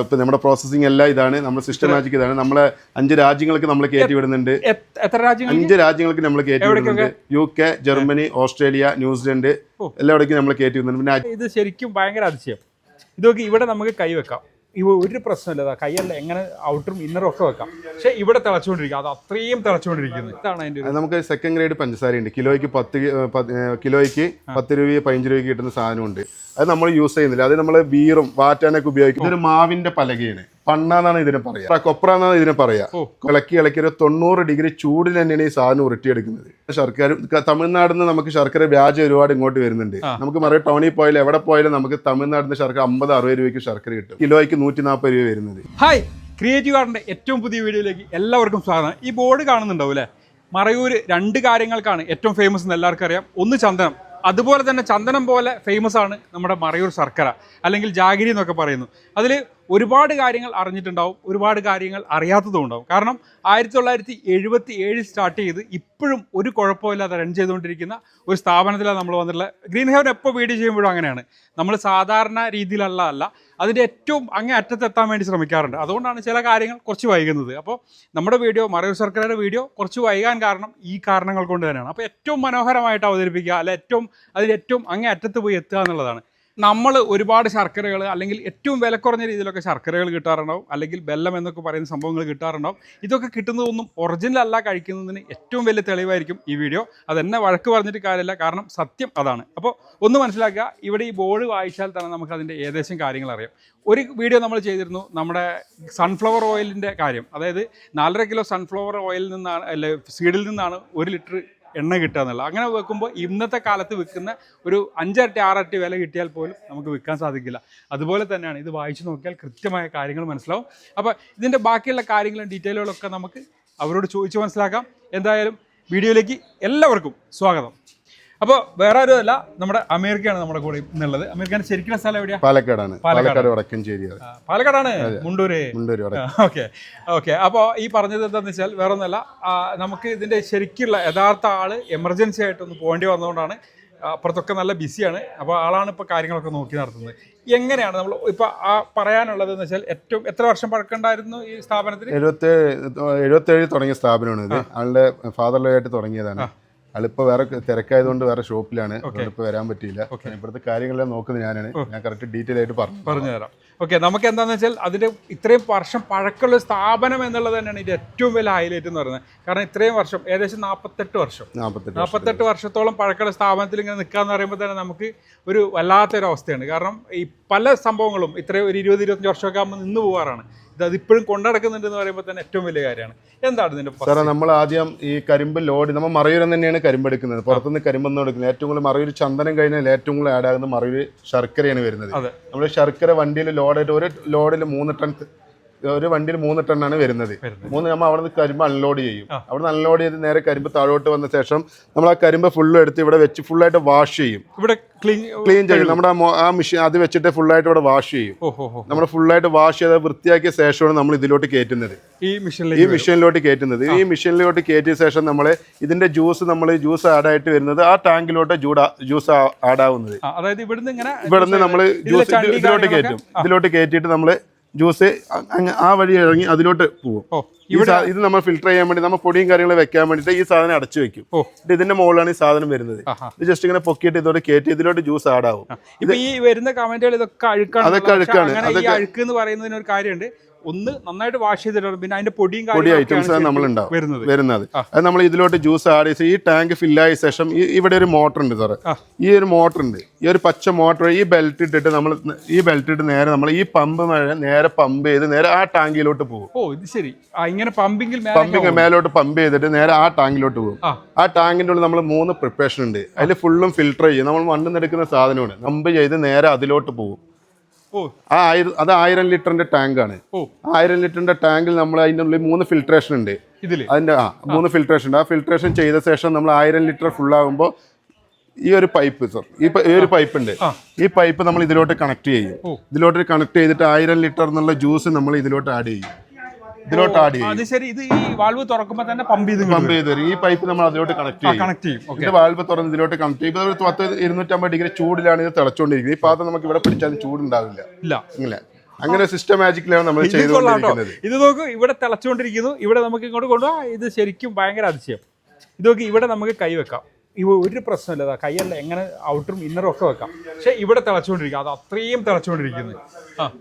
ഇപ്പൊ നമ്മുടെ പ്രോസസ്സിംഗ് എല്ലാം ഇതാണ്, നമ്മുടെ സിസ്റ്റമാറ്റിക് ഇതാണ്. നമ്മളെ 5 രാജ്യങ്ങൾക്ക് നമ്മൾ കയറ്റി വിടുന്നുണ്ട്. എത്ര രാജ്യങ്ങൾ? 5 രാജ്യങ്ങൾക്ക് നമ്മൾ കയറ്റി വിടുന്നുണ്ട്. UK, ജർമ്മനി, ഓസ്ട്രേലിയ, ന്യൂസിലൻഡ് എല്ലായിടേക്കും നമ്മൾ കയറ്റി വിടുന്നുണ്ട്. പിന്നെ ഇത് ശരിക്കും ഭയങ്കര അതിശയം. ഇതൊക്കെ ഇവിടെ നമുക്ക് കൈവെക്കാം, ഒരു പ്രശ്നമില്ല. കൈയല്ല, എങ്ങനെ ഔട്ടറും ഇന്നറും ഒക്കെ വെക്കാം. പക്ഷെ ഇവിടെ തിളച്ചുകൊണ്ടിരിക്കുക, അത് അത്രയും തിളച്ചുകൊണ്ടിരിക്കുന്നത്. ഇതാണ് അതിന്റെ. നമുക്ക് സെക്കൻഡ് ഗ്രേഡ് പഞ്ചസാരയുണ്ട്. കിലോയ്ക്ക് 10 രൂപ 15 രൂപയ്ക്ക് കിട്ടുന്ന സാധനമുണ്ട്. അത് നമ്മൾ യൂസ് ചെയ്യുന്നില്ല. അത് നമ്മൾ ബീറും വാറ്റാനൊക്കെ ഉപയോഗിക്കും. ഇതൊരു മാവിന്റെ പലകയാണ്, പണ്ണാന്നാണ് ഇതിനെ പറയാ, കൊപ്ര എന്നാണ് ഇതിനെ പറയാ. ഇളക്കി ഒരു 90 ഡിഗ്രി ചൂടിൽ തന്നെയാണ് ഈ സാധനം ഉരുട്ടിയെടുക്കുന്നത്. ശർക്കര തമിഴ്നാട്ടിൽ നിന്ന് നമുക്ക് ശർക്കര വ്യാജം ഒരുപാട് ഇങ്ങോട്ട് വരുന്നുണ്ട്. നമുക്ക് മറിയ ടൗണിൽ പോയാലും എവിടെ പോയാലും നമുക്ക് തമിഴ്നാട്ടിൽ നിന്ന് ശർക്കര 50-60 രൂപയ്ക്ക് ശർക്കര കിട്ടും. കിലോയ്ക്ക് 140 രൂപ വരുന്നത്. ഹായ്, ക്രിയേറ്റീവ് ആർട്ടിന്റെ ഏറ്റവും പുതിയ വീഡിയോയിലേക്ക് എല്ലാവർക്കും സ്വാഗതം. ഈ ബോർഡ് കാണുന്നുണ്ടാവും അല്ലേ? മറയൂർ 2 കാര്യങ്ങൾക്കാണ് ഏറ്റവും ഫേമസ് എന്ന് എല്ലാവർക്കും അറിയാം. ഒന്ന് ചന്ദനം, അതുപോലെ തന്നെ ചന്ദനം പോലെ ഫേമസ് ആണ് നമ്മുടെ മറയൂർ ശർക്കര, അല്ലെങ്കിൽ ജാഗിരി എന്നൊക്കെ പറയുന്നു. അതിൽ ഒരുപാട് കാര്യങ്ങൾ അറിഞ്ഞിട്ടുണ്ടാവും, ഒരുപാട് കാര്യങ്ങൾ അറിയാത്തതും ഉണ്ടാവും. കാരണം 1977 സ്റ്റാർട്ട് ചെയ്ത് ഇപ്പോഴും ഒരു കുഴപ്പമില്ലാതെ റൺ ചെയ്തുകൊണ്ടിരിക്കുന്ന ഒരു സ്ഥാപനത്തിലാണ് നമ്മൾ വന്നിട്ടുള്ളത്. ഗ്രീൻ ഹെവൻ എപ്പോൾ വീഡിയോ ചെയ്യുമ്പോഴും അങ്ങനെയാണ്. നമ്മൾ സാധാരണ രീതിയിലല്ല, അതിൻ്റെ ഏറ്റവും അങ്ങേ അറ്റത്തെത്താൻ വേണ്ടി ശ്രമിക്കാറുണ്ട്. അതുകൊണ്ടാണ് ചില കാര്യങ്ങൾ കുറച്ച് വൈകുന്നത്. അപ്പോൾ നമ്മുടെ വീഡിയോ, മറയൂർ ശർക്കരയുടെ വീഡിയോ കുറച്ച് വൈകാൻ കാരണം ഈ കാരണങ്ങൾ കൊണ്ട് തന്നെയാണ്. അപ്പോൾ ഏറ്റവും മനോഹരമായിട്ട് അവതരിപ്പിക്കുക, അല്ല അതിൻ്റെ ഏറ്റവും അങ്ങേ അറ്റത്ത് പോയി എത്തുക എന്നുള്ളതാണ്. നമ്മൾ ഒരുപാട് ശർക്കരകൾ, അല്ലെങ്കിൽ ഏറ്റവും വില കുറഞ്ഞ രീതിയിലൊക്കെ ശർക്കരകൾ കിട്ടാറുണ്ടാവും, അല്ലെങ്കിൽ വെല്ലം എന്നൊക്കെ പറയുന്ന സംഭവങ്ങൾ കിട്ടാറുണ്ടാവും. ഇതൊക്കെ കിട്ടുന്നതൊന്നും ഒറിജിനൽ അല്ല കഴിക്കുന്നതിന് ഏറ്റവും വലിയ തെളിവായിരിക്കും ഈ വീഡിയോ. അതെന്നെ വഴക്ക് പറഞ്ഞിട്ട് കാര്യമില്ല, കാരണം സത്യം അതാണ്. അപ്പോൾ ഒന്ന് മനസ്സിലാക്കുക, ഇവിടെ ഈ ബോർഡ് വായിച്ചാൽ തന്നെ നമുക്ക് അതിൻ്റെ ഏകദേശം കാര്യങ്ങൾ അറിയാം. ഒരു വീഡിയോ നമ്മൾ ചെയ്തിരുന്നു നമ്മുടെ സൺഫ്ലവർ ഓയിലിൻ്റെ കാര്യം. അതായത് 4.5 കിലോ സൺഫ്ലവർ ഓയിലിൽ നിന്നാണ്, അല്ലെ സീഡിൽ നിന്നാണ് 1 ലിറ്റർ എണ്ണ കിട്ടുക എന്നുള്ളത്. അങ്ങനെ വെക്കുമ്പോൾ ഇന്നത്തെ കാലത്ത് വിൽക്കുന്ന ഒരു 5 ഇരട്ടി 6 ഇരട്ടി വില കിട്ടിയാൽ പോലും നമുക്ക് വിൽക്കാൻ സാധിക്കില്ല. അതുപോലെ തന്നെയാണ് ഇത് വായിച്ചു നോക്കിയാൽ കൃത്യമായ കാര്യങ്ങൾ മനസ്സിലാവും. അപ്പോൾ ഇതിൻ്റെ ബാക്കിയുള്ള കാര്യങ്ങളും ഡീറ്റെയിലുകളൊക്കെ നമുക്ക് അവരോട് ചോദിച്ച് മനസ്സിലാക്കാം. എന്തായാലും വീഡിയോയിലേക്ക് എല്ലാവർക്കും സ്വാഗതം. അപ്പോൾ വേറെ ആരുമല്ല, നമ്മുടെ അമീർക്കാണ് നമ്മുടെ കൂടെ എന്നുള്ളത്. അമീർക്കാണ് ശരിക്കും സ്ഥലം എവിടെയാണ്? പാലക്കാടാണ്. പാലക്കാടാണ്, മുണ്ടൂര്. ഓക്കെ. അപ്പോൾ ഈ പറഞ്ഞത് എന്താണെന്ന് വെച്ചാൽ വേറെ ഒന്നുമല്ല, നമുക്ക് ഇതിൻ്റെ ശരിക്കുള്ള യഥാർത്ഥ ആള് എമർജൻസി ആയിട്ടൊന്ന് പോകേണ്ടി വന്നതുകൊണ്ടാണ്. അപ്പുറത്തൊക്കെ നല്ല ബിസിയാണ്. അപ്പോൾ ആളാണ് ഇപ്പോൾ കാര്യങ്ങളൊക്കെ നോക്കി നടത്തുന്നത്. എങ്ങനെയാണ് നമ്മൾ ഇപ്പോൾ പറയാനുള്ളത് എന്ന് വെച്ചാൽ, ഏറ്റവും എത്ര വർഷം പഴക്കമുണ്ടായിരുന്നു ഈ സ്ഥാപനത്തിന്? 77 തുടങ്ങിയ സ്ഥാപനമാണ് ഇത്. ആളുടെ ഫാദറിലായിട്ട് തുടങ്ങിയതാണ്. ആളിപ്പോൾ വേറെ തിരക്കായതുകൊണ്ട് വേറെ ഷോപ്പിലാണ്, ഇപ്പോൾ വരാൻ പറ്റിയില്ല. ഇവിടുത്തെ കാര്യങ്ങളെല്ലാം നോക്കുന്നത് ഞാനാണ്. ഞാൻ കറക്റ്റ് ഡീറ്റെയിൽ ആയിട്ട് പറഞ്ഞു തരാം. ഓക്കെ, നമുക്ക് എന്താണെന്ന് വെച്ചാൽ അതിൻ്റെ ഇത്രയും വർഷം പഴക്കമുള്ള സ്ഥാപനം എന്നുള്ളത് തന്നെയാണ് ഇതിൻ്റെ ഏറ്റവും വലിയ ഹൈലൈറ്റ് എന്ന് പറയുന്നത്. കാരണം ഇത്രയും വർഷം, ഏകദേശം 48 വർഷത്തോളം പഴക്കമുള്ള സ്ഥാപനത്തിൽ ഇങ്ങനെ നിൽക്കുക എന്ന് പറയുമ്പോൾ തന്നെ നമുക്ക് ഒരു വല്ലാത്തൊരു അവസ്ഥയാണ്. കാരണം ഈ പല സംഭവങ്ങളും ഇത്രയും ഒരു 20-25 വർഷമൊക്കെ ആകുമ്പോൾ നിന്ന് പോകാറാണ്. അതിപ്പോഴും കൊണ്ടടക്കുന്നുണ്ട് എന്ന് പറയുമ്പോൾ തന്നെ ഏറ്റവും വലിയ കാര്യമാണ്. എന്താണ് ഇതിന്റെ? സാറേ, നമ്മൾ ആദ്യം ഈ കരിമ്പ് ലോഡ്, നമ്മൾ മറയൂർ തന്നെയാണ് കരിമ്പ് എടുക്കുന്നത്, പുറത്തുനിന്ന് കരിമ്പൊന്നും എടുക്കുന്നത്. ഏറ്റവും കൂടുതൽ മറയൂർ ചന്ദനം കഴിഞ്ഞാൽ ഏറ്റവും കൂടുതൽ ആഡ് ആകുന്നത് മറയൂർ ശർക്കരയാണ് വരുന്നത്. നമ്മൾ ശർക്കര വണ്ടിയിൽ ലോഡായിട്ട് ഒരു ലോഡിൽ 3 ടൺ, ഒരു വണ്ടിയിൽ 3 ടണ്ണാണ് വരുന്നത്. നമ്മൾ അവിടെ നിന്ന് കരിമ്പ് അൺലോഡ് ചെയ്യും. അവിടെ നിന്ന് അൺലോഡ് ചെയ്ത് നേരെ കരിമ്പ് താഴോട്ട് വന്ന ശേഷം നമ്മൾ ആ കരിമ്പ് ഫുള്ളും എടുത്ത് ഇവിടെ വെച്ച് ഫുള്ളായിട്ട് വാഷ് ചെയ്യും. ഇവിടെ ക്ലീൻ ചെയ്യും. നമ്മുടെ ആ മെഷീൻ അത് വെച്ചിട്ട് ഫുള്ളായിട്ട് ഇവിടെ വാഷ് ചെയ്യും. നമ്മൾ ഫുള്ളായിട്ട് വാഷ് ചെയ്ത് വൃത്തിയാക്കിയ ശേഷമാണ് നമ്മൾ ഇതിലോട്ട് കയറ്റുന്നത്, ഈ മെഷീനിലോട്ട് കയറ്റുന്നത്. ഈ മെഷീനിലോട്ട് കയറ്റിയ ശേഷം നമ്മൾ ഇതിന്റെ ജ്യൂസ് ആഡ് ആയിട്ട് വരുന്നത് ആ ടാങ്കിലോട്ട് ജ്യൂസ് ആഡ് ആവുന്നത്. അതായത് ഇവിടുന്ന് നമ്മൾ ജ്യൂസ് ഇതിലോട്ട് കയറ്റും. ഇതിലോട്ട് കയറ്റിയിട്ട് നമ്മൾ ജ്യൂസ് ആ വഴി ഇറങ്ങി അതിലോട്ട് പോകും. ഇത് നമ്മൾ ഫിൽട്ടർ ചെയ്യാൻ വേണ്ടി, നമ്മൾ പൊടിയും കാര്യങ്ങളും വെക്കാൻ വേണ്ടിയിട്ട് ഈ സാധനം അടച്ചു വെക്കും. ഇതിന്റെ മുകളിലാണ് ഈ സാധനം വരുന്നത്. ഇത് ജസ്റ്റ് ഇങ്ങനെ പൊക്കിയിട്ട് ഇതോടെ കയറ്റി ഇതിലോട്ട് ജ്യൂസ് ആഡ് ആവും. ഈ വരുന്ന കമന്റുകൾ ഇതൊക്കെ അഴുക്കാണ്. അതൊക്കെ അഴുക്കാണ്. അഴുക്ക് എന്ന് പറയുന്നതിന് ഒരു കാര്യമുണ്ട്. ഒന്ന് നന്നായിട്ട് വാഷ് ചെയ്തിട്ടുണ്ട്, പിന്നെ അതിന്റെ പൊടി ഐറ്റംസ് നമ്മളുണ്ടാവും വരുന്നത്. അത് നമ്മൾ ഇതിലോട്ട് ജ്യൂസ് ആഡ് ചെയ്ത് ഈ ടാങ്ക് ഫില്ലായ ശേഷം ഇവിടെ ഒരു മോട്ടർ ഉണ്ട് സാറ്. ഈ ഒരു മോട്ടർ ഉണ്ട്, ഈ ഒരു പച്ച മോട്ടർ. ഈ ബെൽറ്റ് ഇട്ടിട്ട് നേരെ നമ്മൾ ഈ പമ്പ് നേരെ പമ്പ് ചെയ്ത് നേരെ ആ ടാങ്കിലോട്ട് പോകും. പമ്പിങ് മേലോട്ട് പമ്പ് ചെയ്തിട്ട് നേരെ ആ ടാങ്കിലോട്ട് പോകും. ആ ടാങ്കിന്റെ ഉള്ളിൽ നമ്മൾ 3 പ്രിപ്പറേഷൻ ഉണ്ട്. അതിൽ ഫുള്ളും ഫിൽട്ടർ ചെയ്യും. നമ്മൾ മണ്ണിൽ എടുക്കുന്ന സാധനമാണ്. പമ്പ് ചെയ്ത് നേരെ അതിലോട്ട് പോകും. അത് 1000 ലിറ്ററിന്റെ ടാങ്കാണ്. 1000 ലിറ്ററിന്റെ ടാങ്കിൽ നമ്മൾ അതിൻ്റെ ഉള്ളിൽ 3 ഫിൽട്രേഷൻ ഉണ്ട്. അതിന്റെ 3 ഫിൽട്രേഷൻ ഉണ്ട്. ആ ഫിൽട്രേഷൻ ചെയ്ത ശേഷം നമ്മൾ 1000 ലിറ്റർ ഫുൾ ആകുമ്പോൾ ഈ ഒരു പൈപ്പ്, സർ, ഈ ഒരു പൈപ്പ് ഉണ്ട്. ഈ പൈപ്പ് നമ്മൾ ഇതിലോട്ട് കണക്ട് ചെയ്യും. ഇതിലോട്ട് കണക്ട് ചെയ്തിട്ട് 1000 ലിറ്റർ എന്നുള്ള ജ്യൂസ് നമ്മൾ ഇതിലോട്ട് ആഡ് ചെയ്യും. ഇത് ഈ വാൾവ് തുറക്കുമ്പോൾ തന്നെ പമ്പ് ചെയ്ത് വരും. ഈ പൈപ്പ് നമ്മൾ അതിലോട്ട് കണക്ട് ചെയ്യും. ഇത് വാൾവ് തുറന്ന് ഇതിലോട്ട് കണക്ട് ചെയ്യും. ഇപ്പോൾ 250 ഡിഗ്രി ചൂടിലാണ് ഇത് തിളച്ചുകൊണ്ടിരിക്കുന്നത്. ഈ പാത്രം നമുക്ക് ഇവിടെ പിടിച്ചാലും ചൂടുണ്ടാവില്ല. അങ്ങനെ സിസ്റ്റമാറ്റിക്കലാണ് നമ്മൾ ഇത് കൊള്ളാം കേട്ടോ. ചെയ്തുകൊണ്ടിരിക്കുന്നത്. ഇത് നോക്കൂ, ഇവിടെ തിളച്ചുകൊണ്ടിരിക്കുന്നു. ഇവിടെ നമുക്ക് ഇങ്ങോട്ട് കൊണ്ടുപോകാം. ഇത് ശരിക്കും ഭയങ്കര അതിശയം. ഇത് നോക്കി, ഇവിടെ നമുക്ക് കൈ വെക്കാം. ഒരു പ്രശ്നമില്ല, കൈയല്ല എങ്ങനെ ഔട്ടറും ഇന്നറും ഒക്കെ വെക്കാം. പക്ഷെ ഇവിടെ തിളച്ചുകൊണ്ടിരിക്കുക, അത് അത്രയും തിളച്ചുകൊണ്ടിരിക്കുന്നത്.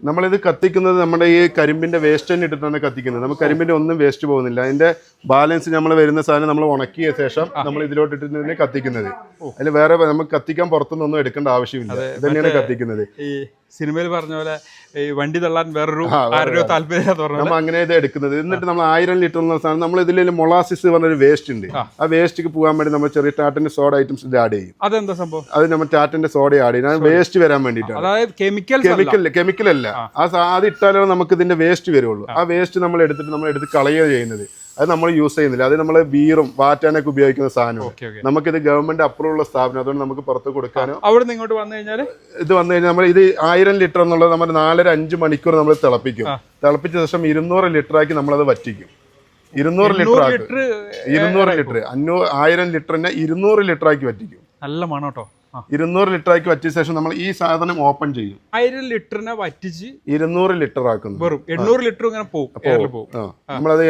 നമ്മളിത് കത്തിക്കുന്നത് നമ്മുടെ ഈ കരിമ്പിന്റെ വേസ്റ്റ് തന്നെ ഇട്ടിട്ടാണ് കത്തിക്കുന്നത്. നമുക്ക് കരിമ്പിന്റെ ഒന്നും വേസ്റ്റ് പോകുന്നില്ല. അതിന്റെ ബാലൻസ് നമ്മൾ വരുന്ന സാധനം നമ്മൾ ഉണക്കിയ ശേഷം നമ്മൾ ഇതിലോട്ട് ഇട്ടിട്ട് കത്തിക്കുന്നത്. അതിൽ വേറെ നമുക്ക് കത്തിക്കാൻ പുറത്തുനിന്നൊന്നും എടുക്കേണ്ട ആവശ്യമില്ല. ഇത് തന്നെയാണ് കത്തിക്കുന്നത്. ഈ സിനിമയിൽ പറഞ്ഞ പോലെ ഈ വണ്ടി തള്ളാൻ വേറൊരു ആരോ താല്പര്യം നമ്മൾ അങ്ങനെ ഇത് എടുക്കുന്നത്. എന്നിട്ട് നമ്മൾ 1000 ലിറ്റർ എന്ന സാധനം നമ്മൾ ഇതിൽ മൊളാസിസ് പറഞ്ഞൊരു വേസ്റ്റ് ഉണ്ട്. ആ വേസ്റ്റിക്ക് പോകാൻ വേണ്ടി നമ്മൾ ചെറിയ ടാറ്റന്റെ സോഡ ഐറ്റംസ് ഇത് ആഡ് ചെയ്യും. അതെന്താ സംഭവം? അത് നമ്മൾ ടാറ്റന്റെ സോഡ ആഡ് ചെയ്യും. വേസ്റ്റ് വരാൻ വേണ്ടിയിട്ടാണ്. അതായത് കെമിക്കൽ അല്ല, അത് ഇട്ടാലാണ് നമുക്ക് ഇതിന്റെ വേസ്റ്റ് വരുള്ളൂ. ആ വേസ്റ്റ് നമ്മൾ എടുത്ത് കളയുക ചെയ്യുന്നത്. അത് നമ്മൾ യൂസ് ചെയ്യുന്നില്ല. അത് നമ്മൾ ബീറും വാറ്റാനൊക്കെ ഉപയോഗിക്കുന്ന സാധനവും. നമുക്കിത് ഗവൺമെന്റ് അപ്രൂവ് ഉള്ള സ്ഥാപനം, അതുകൊണ്ട് നമുക്ക് പുറത്ത് കൊടുക്കാനോ. അവിടെ നിന്ന് ഇങ്ങോട്ട് വന്നു കഴിഞ്ഞാൽ നമ്മൾ ഇത് 1000 ലിറ്റർ എന്നുള്ളത് നമ്മൾ 4-5 മണിക്കൂർ നമ്മൾ തിളപ്പിക്കും. തിളപ്പിച്ച ശേഷം 200 ലിറ്റർ ആക്കി നമ്മളത് വറ്റിക്കും. 200 ലിറ്റർ 1000 ലിറ്ററിനെ 200 ലിറ്റർ ആക്കി വറ്റിക്കും. നല്ല മണം കേട്ടോ. 200 ലിറ്റർ ആക്കി വറ്റിയ ശേഷം നമ്മൾ ഈ സാധനം ഓപ്പൺ ചെയ്യും. 1000 ലിറ്ററിനെ വറ്റിച്ച് 200 ലിറ്റർ ആക്കുന്നു. വെറും 800 ലിറ്റർ ഇങ്ങനെ പോകും. നമ്മളത്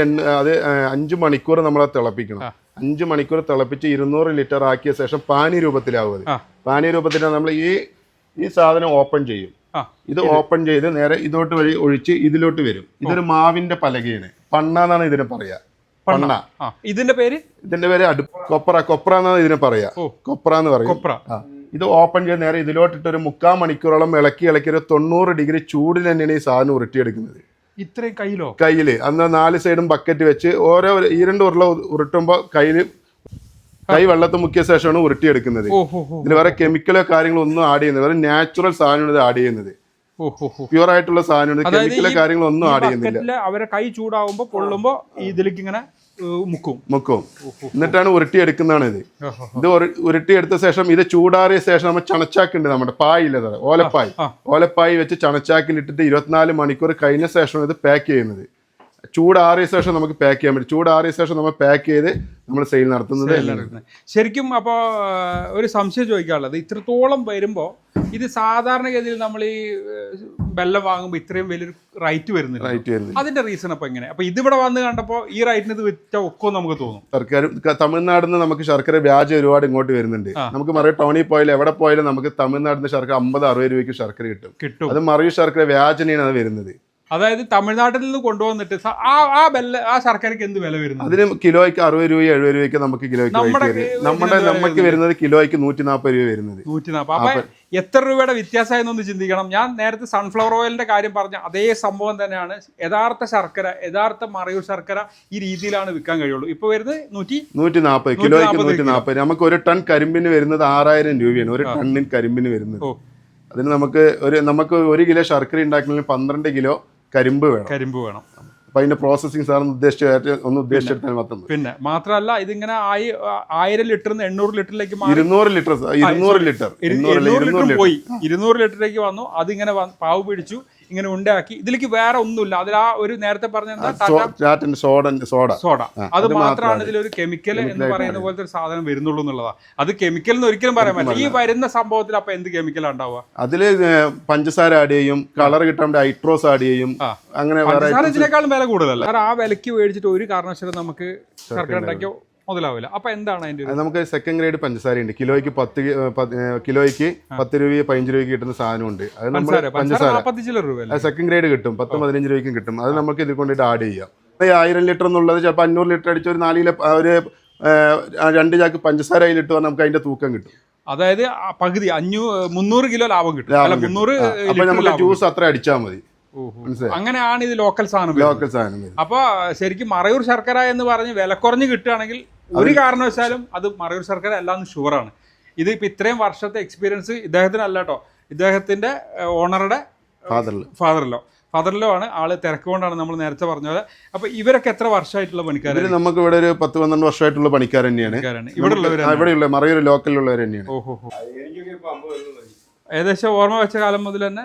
5 മണിക്കൂർ നമ്മളത് തിളപ്പിക്കണം. 5 മണിക്കൂർ തിളപ്പിച്ച് 200 ലിറ്റർ ആക്കിയ ശേഷം പാനി രൂപത്തിലാവും. പാനി രൂപത്തിലാണ് നമ്മൾ ഈ സാധനം ഓപ്പൺ ചെയ്യും. ഇത് ഓപ്പൺ ചെയ്ത് നേരെ ഇതോട്ട് വഴി ഒഴിച്ച് ഇതിലോട്ട് വരും. ഇതൊരു മാവിന്റെ പലകയാണ്. പണ്ണാന്നാണ് ഇതിനെ പറയാ. പണ്ണ. ഇതിന്റെ പേര് കൊപ്ര എന്നാണ് ഇതിനെ പറയാ. കൊപ്ര എന്ന് പറയും. ഇത് ഓപ്പൺ ചെയ്ത് നേരെ ഇതിലോട്ടിട്ട് ഒരു 3/4 മണിക്കൂറോളം ഇളക്കി ഒരു 90 ഡിഗ്രി ചൂടിൽ തന്നെയാണ് ഈ സാധനം ഉരുട്ടിയെടുക്കുന്നത്. ഇത്രയും കയ്യില് അന്ന് 4 സൈഡും ബക്കറ്റ് വെച്ച് ഓരോ 2 ഉരുള ഉരുട്ടുമ്പോ കൈ വെള്ളത്തിൽ മുക്കിയ ശേഷമാണ് ഉരുട്ടിയെടുക്കുന്നത്. ഇതിൽ വേറെ കെമിക്കലോ കാര്യങ്ങളോ ഒന്നും ആഡ് ചെയ്യുന്നത്, വേറെ നാച്ചുറൽ സാധനമാണ് ഇത് ആഡ് ചെയ്യുന്നത്. പ്യൂർ ആയിട്ടുള്ള സാധനമാണ്. കെമിക്കലോ കാര്യങ്ങളോ ഒന്നും ആഡ് ചെയ്യുന്നില്ല. അവരെ കൈ ചൂടാവുമ്പോ പൊള്ളുമ്പോ ഇതിലേക്ക് ഇങ്ങനെ മുക്കും. എന്നിട്ടാണ് ഉരുട്ടിയെടുക്കുന്നതാണ് ഇത്. ഇത് ഉരുട്ടിയെടുത്ത ശേഷം ഇത് ചൂടാറിയ ശേഷം നമ്മൾ ചണച്ചാക്കുണ്ട്. നമ്മുടെ പായില്ല, ഓലപ്പായി വെച്ച് ചണച്ചാക്കിലിട്ടിട്ട് 24 മണിക്കൂർ കഴിഞ്ഞ ശേഷം ഇത് പാക്ക് ചെയ്യുന്നത്. ചൂടാറിയ ശേഷം നമുക്ക് പാക്ക് ചെയ്യാൻ പറ്റും. ചൂടാറിയ ശേഷം നമ്മൾ പാക്ക് ചെയ്ത് നമ്മൾ സെയിൽ നടത്തുന്നത്. ശരിക്കും അപ്പോൾ ഒരു സംശയം ചോദിക്കാനുള്ളത്, ഇത്രത്തോളം വരുമ്പോൾ ഇത് സാധാരണഗതിയിൽ നമ്മൾ ഈ വെള്ളം വാങ്ങുമ്പോൾ ഇത്രയും വലിയൊരു റേറ്റ് വരുന്നില്ല. അതിന്റെ റീസൺ അപ്പൊ എങ്ങനെ? അപ്പൊ ഇതിവിടെ വന്ന് കണ്ടപ്പോൾ ഈ റേറ്റിന് ഇത് വിറ്റ ഒക്കെ നമുക്ക് തോന്നും. സർക്കാർ തമിഴ്നാട്ടിൽ നിന്ന് നമുക്ക് ശർക്കര വ്യാജം ഒരുപാട് ഇങ്ങോട്ട് വരുന്നുണ്ട്. നമുക്ക് മറിയ ടൗണിൽ പോയാലും എവിടെ പോയാലും നമുക്ക് തമിഴ്നാട്ടിൽ നിന്ന് ശർക്കര 50-60 രൂപയ്ക്ക് ശർക്കര കിട്ടും. അത് മറിയ ശർക്കര വ്യാജനെയാണ് അത് വരുന്നത്. അതായത് തമിഴ്നാട്ടിൽ നിന്ന് കൊണ്ടുവന്നിട്ട് ആ ശർക്കരയ്ക്ക് എന്ത് വില വരുന്നത്? അതിന് കിലോയ്ക്ക് 60 രൂപ 70 രൂപയ്ക്ക് നമുക്ക് നമുക്ക് വരുന്നത് കിലോയ്ക്ക് 140 രൂപ വരുന്നത്. 140. അപ്പൊ എത്ര രൂപയുടെ വ്യത്യാസമായെന്നൊന്ന് ചിന്തിക്കണം. ഞാൻ നേരത്തെ സൺഫ്ലവർ ഓയിലിന്റെ കാര്യം പറഞ്ഞ അതേ സംഭവം തന്നെയാണ്. യഥാർത്ഥ ശർക്കര, യഥാർത്ഥ മറയൂർ ശർക്കര ഈ രീതിയിലാണ് വിൽക്കാൻ കഴിയുള്ളൂ. ഇപ്പൊ വരുന്നത് 140 കിലോയ്ക്ക് 140. നമുക്ക് ഒരു ടൺ കരിമ്പിന് വരുന്നത് 6000 രൂപയാണ് ഒരു ടണ്ണിന് കരിമ്പിന് വരുന്നത്. അതിന് നമുക്ക് 1 കിലോ ശർക്കര ഉണ്ടാക്കണമെങ്കിൽ 12 കിലോ കരിമ്പ് വേണം. അപ്പൊ അതിന്റെ പ്രോസസിങ് സാറിന് ഉദ്ദേശിച്ചെടുത്താൽ മാത്രം. പിന്നെ മാത്രമല്ല ഇതിങ്ങനെ 1000 ലിറ്ററിൽ 800 ലിറ്ററിലേക്ക് 200 ലിറ്റർ പോയി 200 ലിറ്ററിലേക്ക് വന്നു. അതിങ്ങനെ പാവ് പിടിച്ചു, ഇങ്ങനെ ഉണ്ടാക്കി. ഇതിലേക്ക് വേറെ ഒന്നുമില്ല. അതിൽ ആ ഒരു നേരത്തെ പറഞ്ഞ സോഡ അത് മാത്രമാണ് ഇതിലൊരു കെമിക്കൽ എന്ന് പറയുന്ന പോലത്തെ ഒരു സാധനം വരുന്നുള്ളൂ എന്നുള്ളതാണ്. അത് കെമിക്കൽ എന്ന് ഒരിക്കലും പറയാൻ പറ്റില്ല. ഈ വരുന്ന സംഭവത്തിൽ അപ്പൊ എന്ത് കെമിക്കലാണ് ഉണ്ടാവുക? അതില് പഞ്ചസാര ആഡ് ചെയ്യും, കളർ കിട്ടാൻ വേണ്ടി ഐട്രോസ് ആഡ് ചെയ്യും. അങ്ങനെ ഇതിനേക്കാളും വില കൂടുതലല്ല. ആ വിലക്ക് മേടിച്ചിട്ട് ഒരു കാരണവശാലും നമുക്ക് ശർക്കര ഉണ്ടാക്കിയോ മുതലാവില്ല. അപ്പൊ എന്താണ് അതിന്റെ? നമുക്ക് സെക്കൻഡ് ഗ്രേഡ് പഞ്ചസാര ഉണ്ട്. കിലോയ്ക്ക് 10 രൂപ 15 രൂപയ്ക്ക് കിട്ടുന്ന സാധനമുണ്ട്. അത് പഞ്ചസാര സെക്കൻഡ് ഗ്രേഡ് കിട്ടും, 10-15 രൂപയ്ക്കും കിട്ടും. അത് നമുക്ക് ഇതിൽ കൊണ്ടിട്ട് ആഡ് ചെയ്യാം. 1000 ലിറ്റർ എന്നുള്ളത് ചിലപ്പോൾ 500 ലിറ്റർ അടിച്ച് ഒരു 4 കിലോ 2 ചാക്ക് പഞ്ചസാര അതിലിട്ട് പറഞ്ഞാൽ നമുക്ക് അതിന്റെ തൂക്കം കിട്ടും. അതായത് പകുതി 300 കിലോ ലാഭം കിട്ടും. 300 നമുക്ക് ജ്യൂസ് അത്ര അടിച്ചാൽ മതി. അങ്ങനെയാണ് ഇത് ലോക്കൽ സാധനം. അപ്പൊ ശരിക്കും മറയൂർ ശർക്കര എന്ന് പറഞ്ഞ് വില കുറഞ്ഞ് കിട്ടുകയാണെങ്കിൽ ഒരു കാരണവശാലും അത് മറയൂർ ശർക്കര അല്ലാന്ന് ഷുവറാണ്. ഇത് ഇപ്പൊ ഇത്രയും വർഷത്തെ എക്സ്പീരിയൻസ് ഇദ്ദേഹത്തിനല്ല കേട്ടോ, ഇദ്ദേഹത്തിന്റെ ഓണറുടെ ഫാദറിലോ ആണ്. ആള് തിരക്കുകൊണ്ടാണ് നമ്മൾ നേരത്തെ പറഞ്ഞത്. അപ്പൊ ഇവരൊക്കെ എത്ര വർഷമായിട്ടുള്ള പണിക്കാർ? നമുക്ക് ഇവിടെ ഒരു 10-12 വർഷമായിട്ടുള്ള പണിക്കാർ തന്നെയാണ്. ഇവിടെ മറയൂർ ലോക്കലിലുള്ളവർ തന്നെയാണ്. ഏകദേശം ഓർമ്മ വെച്ച കാലം മുതൽ തന്നെ.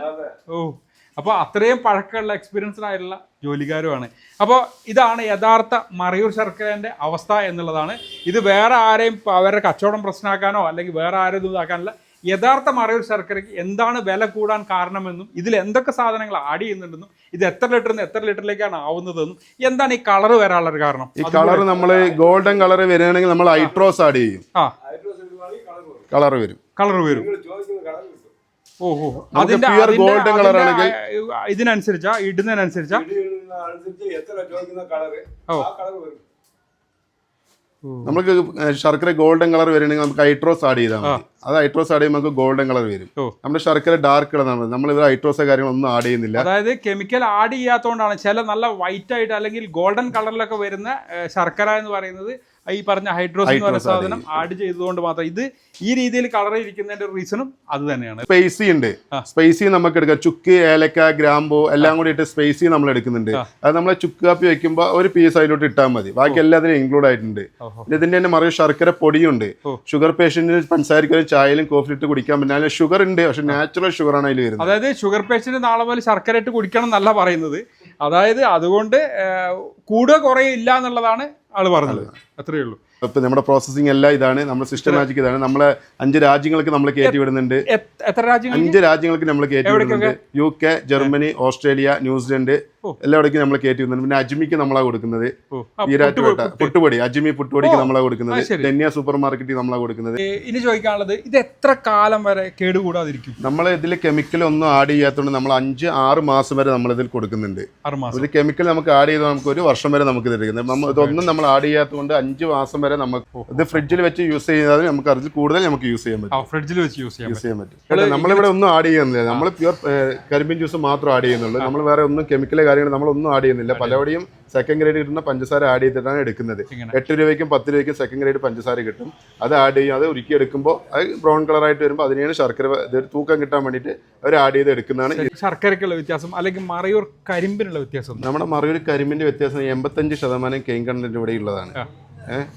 അപ്പോൾ അത്രയും പഴക്കമുള്ള എക്സ്പീരിയൻസ്ഡ് ആയിട്ടുള്ള ജോലിക്കാരുമാണ്. അപ്പോൾ ഇതാണ് യഥാർത്ഥ മറയൂർ ശർക്കരേൻ്റെ അവസ്ഥ എന്നുള്ളതാണ്. ഇത് വേറെ ആരെയും അവരുടെ കച്ചവടം പ്രശ്നമാക്കാനോ അല്ലെങ്കിൽ വേറെ ആരെയും ഇതാക്കാനല്ല, യഥാർത്ഥ മറയൂർ ശർക്കരയ്ക്ക് എന്താണ് വില കൂടാൻ കാരണമെന്നും ഇതിൽ എന്തൊക്കെ സാധനങ്ങൾ ആഡ് ചെയ്യുന്നുണ്ടെന്നും ഇത് എത്ര ലിറ്ററിൽ നിന്ന് എത്ര ലിറ്ററിലേക്കാണ് ആവുന്നതെന്നും എന്താണ് ഈ കളർ വരാനുള്ള ഒരു കാരണം? ഈ കളർ നമ്മൾ ഗോൾഡൻ കളർ വരികയാണെങ്കിൽ നമ്മൾ ഹൈഡ്രോസ് ആഡ് ചെയ്യും. കളർ വരും. ഓഹോ, അതിന്റെ ഗോൾഡൻ കളർ ആണെങ്കിൽ ഇതിനനുസരിച്ചാ ഇടുന്നതിനനുസരിച്ചാ നമുക്ക് ശർക്കര ഗോൾഡൻ കളർ വരണമെങ്കിൽ നമുക്ക് ഹൈഡ്രോസ് ആഡ് ചെയ്താൽ മതി. അത് ഹൈഡ്രോസ് ആഡ് ചെയ്യുമ്പോൾ നമുക്ക് ഗോൾഡൻ കളർ വരും. നമ്മുടെ ശർക്കര ഡാർക്ക് കളറാണ്. നമ്മൾ ഇത് ഹൈഡ്രോസ് കാര്യങ്ങളൊന്നും ആഡ് ചെയ്യുന്നില്ല. അതായത് കെമിക്കൽ ആഡ് ചെയ്യാത്തതുകൊണ്ടാണ് ചില നല്ല വൈറ്റ് ആയിട്ട് അല്ലെങ്കിൽ ഗോൾഡൻ കളറിലൊക്കെ വരുന്ന ശർക്കര എന്ന് പറയുന്നത് ഈ പറഞ്ഞ ഹൈഡ്രോസ് എന്ന് പറയുന്ന സാധനം ആഡ് ചെയ്തതുകൊണ്ട് മാത്രം. ഇത് ഈ രീതിയിൽ കളർ ഇരിക്കുന്നതിന്റെ റീസണും അത് തന്നെയാണ്. സ്പൈസി ഉണ്ട്. സ്പൈസി നമുക്ക് എടുക്കാം. ചുക്ക്, ഏലക്ക, ഗ്രാമ്പോ എല്ലാം കൂടി ഇട്ട് സ്പൈസി നമ്മൾ എടുക്കുന്നുണ്ട്. അത് നമ്മൾ ചുക്ക് കാപ്പി വെക്കുമ്പോൾ ഒരു പീസ് അതിലോട്ട് ഇട്ടാൽ മതി. ബാക്കി എല്ലാത്തിനും ഇൻക്ലൂഡ് ആയിട്ടുണ്ട്. ഇതിന്റെ തന്നെ മറിയ ശർക്കര പൊടിയുണ്ട്. ഷുഗർ പേഷ്യന്റിന് പഞ്ചസാരക്കും ചായയിലും കോഫി ഇട്ട് കുടിക്കാൻ പറ്റില്ല. ഷുഗർ ഉണ്ട്, പക്ഷെ നാച്ചുറൽ ഷുഗർ ആണ് അതിൽ വരുന്നത്. അതായത് ഷുഗർ പേഷ്യന്റ് നാളെ പോലെ ശർക്കര ഇട്ട് കുടിക്കണം എന്നല്ല പറയുന്നത്. അതായത് അതുകൊണ്ട് കൂടുക കുറയില്ല എന്നുള്ളതാണ് ആള് പറഞ്ഞത്. അത്രയേ ഉള്ളൂ. ഇപ്പൊ നമ്മുടെ പ്രോസസിങ് എല്ലാം ഇതാണ്. നമ്മുടെ സിസ്റ്റമാറ്റിക് ഇതാണ്. നമ്മളെ 5 രാജ്യങ്ങൾക്ക് നമ്മൾ കയറ്റി വിടുന്നുണ്ട്. എത്ര രാജ്യങ്ങൾ? 5 രാജ്യങ്ങൾക്ക് നമ്മൾ കയറ്റി വിടുന്നുണ്ട്. UK, ജർമ്മനി, ഓസ്ട്രേലിയ, ന്യൂസിലൻഡ് എല്ലായിടക്കും നമ്മൾ കയറ്റി വിടുന്നുണ്ട്. പിന്നെ അജ്മിക്ക് നമ്മളാ കൊടുക്കുന്നത്. ഈരാറ്റുപേട്ട പുട്ടുപൊടി, അജ്മി പുട്ടുപൊടിക്ക് നമ്മളാ കൊടുക്കുന്നത്. ധന്യ സൂപ്പർ മാർക്കറ്റിൽ നമ്മളാ കൊടുക്കുന്നത്. ഇനി ചോദിക്കാനുള്ളത്, ഇത് എത്ര കാലം വരെ കേടുകൂടാതിരിക്കും? നമ്മൾ ഇതിൽ കെമിക്കൽ ഒന്നും ആഡ് ചെയ്യാത്തതുകൊണ്ട് നമ്മൾ 5-6 മാസം വരെ നമ്മൾ ഇതിൽ കൊടുക്കുന്നുണ്ട്. 6 മാസം. ഒരു കെമിക്കൽ നമുക്ക് ആഡ് ചെയ്താൽ നമുക്ക് 1 വർഷം വരെ നമുക്ക് ഇതെടുക്കുന്നത്. ഇതൊന്നും നമ്മൾ ആഡ് ചെയ്യാത്തതുകൊണ്ട് 5 മാസം വരെ നമുക്ക് ഇത് ഫ്രിഡ്ജിൽ വെച്ച് യൂസ് ചെയ്യുന്നത് നമുക്ക് അതിൽ കൂടുതൽ നമുക്ക് യൂസ് ചെയ്യാൻ പറ്റും. ഫ്രിഡ്ജിൽ വെച്ച് യൂസ് ചെയ്യാൻ പറ്റും. നമ്മളിവിടെ ഒന്നും ആഡ് ചെയ്യുന്നില്ല. നമ്മൾ പ്യുവർ കരിമ്പിൻ ജ്യൂസ് മാത്രം ആഡ് ചെയ്യുന്നുള്ളൂ. നമ്മൾ വേറെ ഒന്നും കെമിക്കൽ കാര്യങ്ങൾ നമ്മളൊന്നും ആഡ് ചെയ്യുന്നില്ല. പലവടിയും സെക്കൻഡ് ഗ്രേഡ് കിട്ടുന്ന പഞ്ചസാര ആഡ് ചെയ്തിട്ടാണ് എടുക്കുന്നത്. 8 രൂപയ്ക്കും 10 രൂപയ്ക്കും സെക്കൻഡ് ഗ്രേഡ് പഞ്ചസാര കിട്ടും. അത് ആഡ് ചെയ്യും. അത് ഉരുക്കി എടുക്കുമ്പോൾ അത് ബ്രൗൺ കളറായിട്ട് വരുമ്പോൾ അതിനെയാണ് ശർക്കര തൂക്കം കിട്ടാൻ വേണ്ടിയിട്ട് അവർ ആഡ് ചെയ്ത് എടുക്കുന്നതാണ്. ശർക്കരക്കുള്ള വ്യത്യാസം അല്ലെങ്കിൽ മറയൂർ കരിമ്പിനുള്ള വ്യത്യാസം? നമ്മുടെ മറയൂർ കരിമ്പിന്റെ വ്യത്യാസം 85% കെയിൻ കണ്ടന്റ് ഇവിടെ ഉള്ളതാണ്.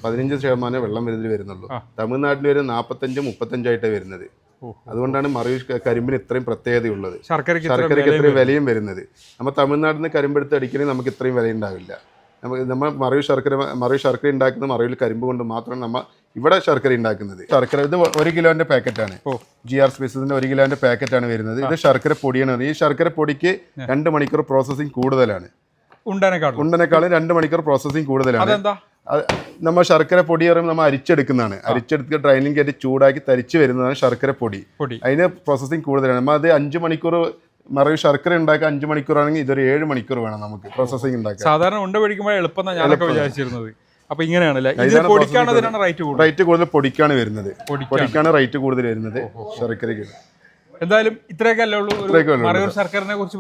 15% വെള്ളം വരുന്നുള്ളൂ. തമിഴ്നാട്ടിൽ വരെ 45-35 ആയിട്ടാണ് വരുന്നത്. അതുകൊണ്ടാണ് മറയൂർ കരിമ്പിന് ഇത്രയും പ്രത്യേകതയുള്ളത്. ശർക്കരയ്ക്ക് ഇത്രയും വിലയും വരുന്നത്. നമ്മൾ തമിഴ്നാട്ടിൽ നിന്ന് കരിമ്പെടുത്ത് അടിക്കണമെങ്കിൽ നമുക്ക് ഇത്രയും വില ഉണ്ടാവില്ല. നമ്മൾ മറയൂർ ശർക്കര ഉണ്ടാക്കുന്നത് മറയൂർ കരിമ്പ് കൊണ്ട് മാത്രമാണ് നമ്മൾ ഇവിടെ ശർക്കര ഉണ്ടാക്കുന്നത്. ശർക്കര ഇത് 1 കിലോന്റെ പാക്കറ്റാണ്. GR സ്പൈസസിന്റെ 1 കിലോന്റെ പാക്കറ്റാണ് വരുന്നത്. ഇത് ശർക്കര പൊടിയാണ്. ഈ ശർക്കര പൊടിക്ക് 2 മണിക്കൂർ പ്രോസസ്സിംഗ് കൂടുതലാണ്. ഉണ്ടനേക്കാളും 2 മണിക്കൂർ പ്രോസസ്സിംഗ് കൂടുതലാണ്. നമ്മൾ ശർക്കര പൊടി പറയുമ്പോൾ നമ്മൾ അരിച്ചെടുക്കുന്നതാണ്. അരിച്ചെടുത്ത് ഡ്രൈനിങ് കയറ്റി ചൂടാക്കി തരിച്ച് വരുന്നതാണ് ശർക്കര പൊടി. അതിന് പ്രോസസ്സിംഗ് കൂടുതലാണ്. നമ്മൾ അത് 5 മണിക്കൂർ മറയൂർ ശർക്കര ഉണ്ടാക്കാൻ 5 മണിക്കൂറാണെങ്കിൽ ഇതൊരു 7 മണിക്കൂർ വേണം നമുക്ക് പ്രോസസ്സിംഗ് ഉണ്ടാക്കാൻ. സാധാരണ ഉണ്ട പിടിക്കുമ്പോൾ എളുപ്പം ഞാനൊക്കെ വിചാരിച്ചിരുന്നത്. അപ്പൊ ഇങ്ങനെയാണല്ലേ റേറ്റ് കൂടുതൽ പൊടിക്കാണ് വരുന്നത്. പൊടിക്കാണ് റേറ്റ് കൂടുതൽ വരുന്നത് ശർക്കരയ്ക്ക്. എന്തായാലും ഇത്രയൊക്കെ അല്ലേ ഉള്ളൂ മറയൂർ ശർക്കരനെ കുറിച്ച്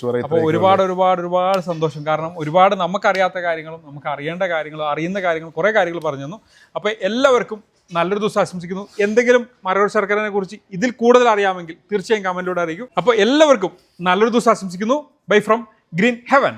പറയാം. അപ്പോൾ ഒരുപാട് സന്തോഷം. കാരണം ഒരുപാട് നമുക്കറിയാത്ത കാര്യങ്ങളും നമുക്ക് അറിയേണ്ട കാര്യങ്ങളും അറിയുന്ന കാര്യങ്ങളും കുറേ കാര്യങ്ങൾ പറഞ്ഞു തന്നു. അപ്പോൾ എല്ലാവർക്കും നല്ലൊരു ദിവസം ആശംസിക്കുന്നു. എന്തെങ്കിലും മറയൂർ ശർക്കരനെ കുറിച്ച് ഇതിൽ കൂടുതൽ അറിയാമെങ്കിൽ തീർച്ചയായും കമന്റിലൂടെ അറിയിക്കും. അപ്പോൾ എല്ലാവർക്കും നല്ലൊരു ദിവസം ആശംസിക്കുന്നു. Bye from green heaven.